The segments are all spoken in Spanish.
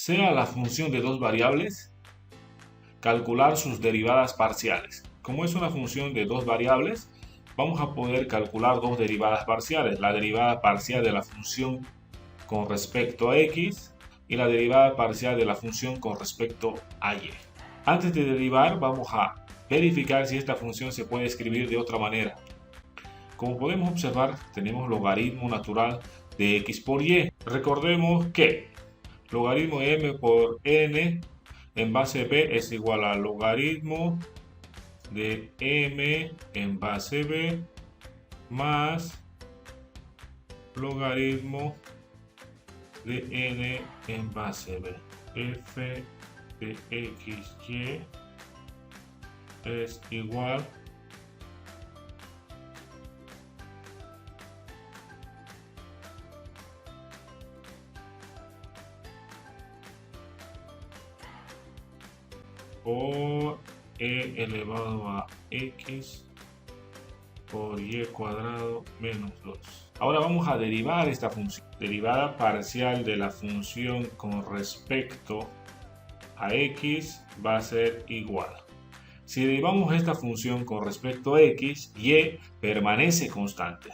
Sea la función de dos variables, calcular sus derivadas parciales. Como es una función de dos variables, vamos a poder calcular dos derivadas parciales. La derivada parcial de la función con respecto a x y la derivada parcial de la función con respecto a y. Antes de derivar, vamos a verificar si esta función se puede escribir de otra manera. Como podemos observar, tenemos logaritmo natural de x por y. Recordemos que logaritmo de m por n en base b es igual a logaritmo de m en base b más logaritmo de n en base b. F de xy es igual por e elevado a x por y cuadrado menos 2. Ahora vamos a derivar esta función. Derivada parcial de la función con respecto a x va a ser igual. Si derivamos esta función con respecto a x, y permanece constante.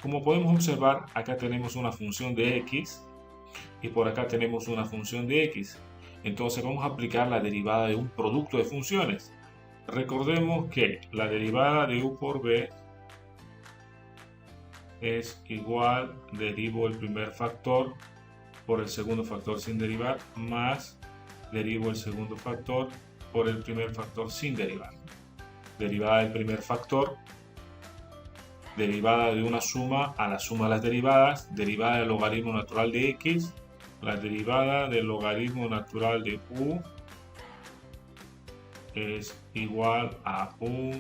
Como podemos observar, acá tenemos una función de x y por acá tenemos una función de x. Entonces vamos a aplicar la derivada de un producto de funciones. Recordemos que la derivada de u por b es igual, derivo el primer factor por el segundo factor sin derivar, más derivo el segundo factor por el primer factor sin derivar. Derivada del primer factor, derivada de una suma a la suma de las derivadas, derivada del logaritmo natural de x, la derivada del logaritmo natural de u es igual a u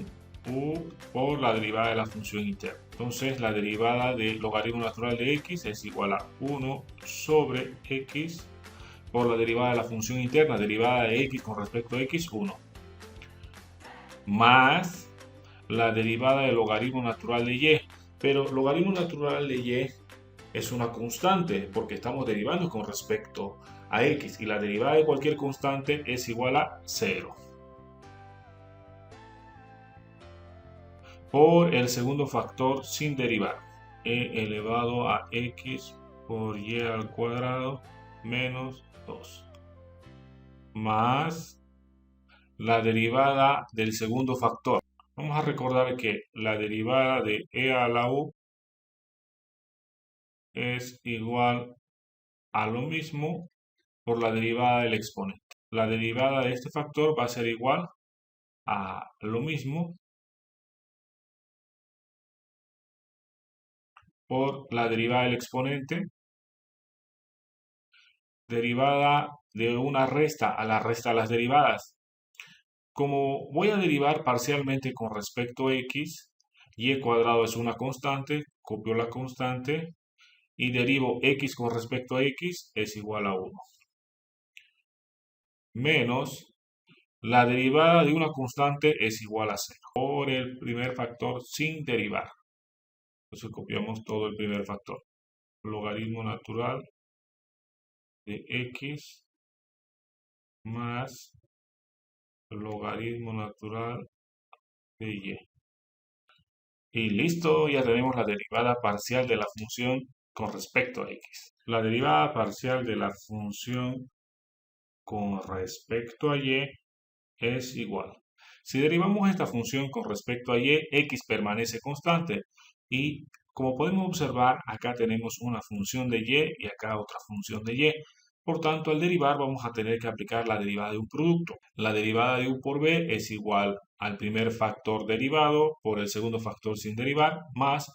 por la derivada de la función interna. Entonces la derivada del logaritmo natural de x es igual a 1 sobre x por la derivada de la función interna, derivada de x con respecto a x, 1, más la derivada del logaritmo natural de y. Pero logaritmo natural de y es una constante porque estamos derivando con respecto a x y la derivada de cualquier constante es igual a 0. Por el segundo factor sin derivar, e elevado a x por y al cuadrado menos 2, más la derivada del segundo factor. Vamos a recordar que la derivada de e a la u es igual a lo mismo por la derivada del exponente. La derivada de este factor va a ser igual a lo mismo por la derivada del exponente, derivada de una resta a la resta de las derivadas. Como voy a derivar parcialmente con respecto a x, y cuadrado es una constante, copio la constante y derivo x con respecto a x es igual a 1. Menos la derivada de una constante es igual a 0 por el primer factor sin derivar. Entonces copiamos todo el primer factor. Logaritmo natural de x más logaritmo natural de y. Y listo, ya tenemos la derivada parcial de la función con respecto a x. La derivada parcial de la función con respecto a y es igual. Si derivamos esta función con respecto a y, x permanece constante. Y como podemos observar, acá tenemos una función de y acá otra función de y. Por tanto, al derivar vamos a tener que aplicar la derivada de un producto. La derivada de u por b es igual al primer factor derivado por el segundo factor sin derivar, más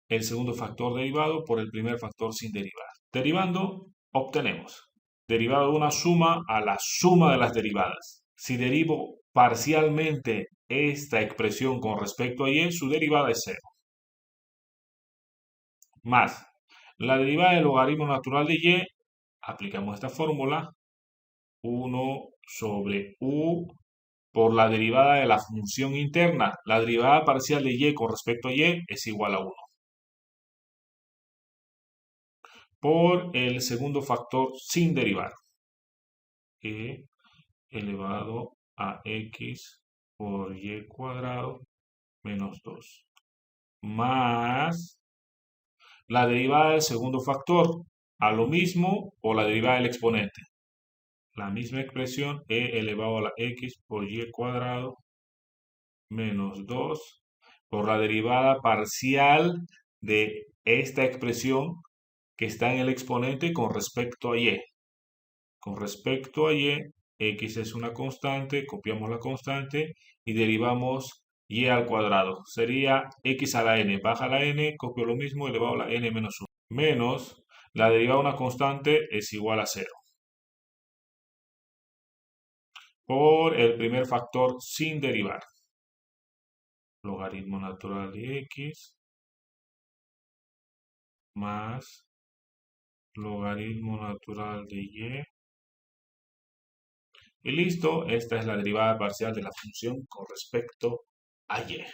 el segundo factor derivado por el primer factor sin derivar. Derivando, obtenemos derivado de una suma a la suma de las derivadas. Si derivo parcialmente esta expresión con respecto a y, su derivada es 0. Más la derivada del logaritmo natural de y, aplicamos esta fórmula, 1 sobre u por la derivada de la función interna. La derivada parcial de y con respecto a y es igual a 1. Por el segundo factor sin derivar. e elevado a x por y cuadrado menos 2, más la derivada del segundo factor, a lo mismo, o la derivada del exponente. La misma expresión, e elevado a la x por y cuadrado menos 2 por la derivada parcial de esta expresión que está en el exponente con respecto a y. Con respecto a y, x es una constante, copiamos la constante y derivamos y al cuadrado. Sería x a la n, baja la n, copio lo mismo, elevado a la n menos 1. Menos la derivada de una constante es igual a 0. Por el primer factor sin derivar. Logaritmo natural de x más logaritmo natural de y. Y listo, esta es la derivada parcial de la función con respecto a y.